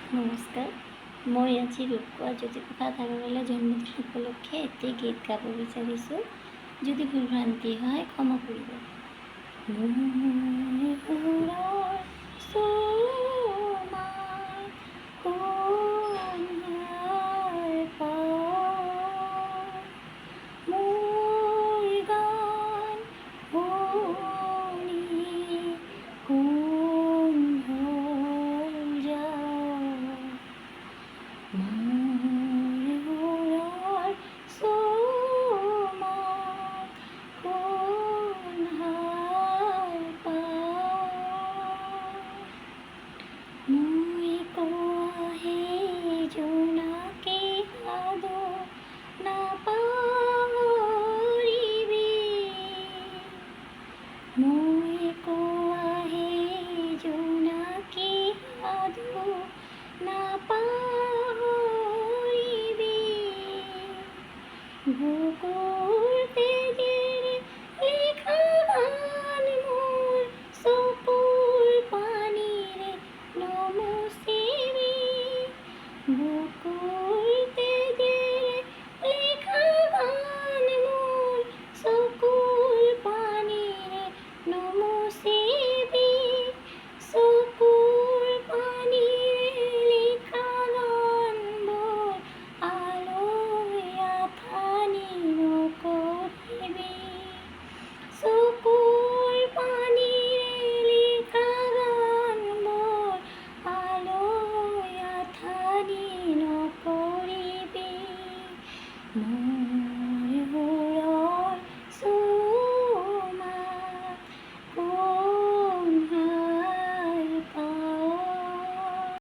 নমস্কাৰ। মই আজি ৰূপকোঁৱৰ জ্যোতিপ্ৰসাদ আগৰৱালাৰ জন্মদিন উপলক্ষে এটি গীত গাব বিচাৰিছোঁ। যদি ভুল ভ্ৰান্তি হয় ক্ষমা কৰিব। মোৰ চুমাৰ কুঁহিয়াৰ পাৰ, মোৰ গান শুনি কোন হ'ল যায়। মোৰ চুমাৰ কুঁহিয়াৰ পাৰ, মই কোৱা সেই জোনাকী সাধু নাপাহৰিবি। মই কোৱা সেই জোনাকী সাধু নাপাহৰিবি। বুকুৰ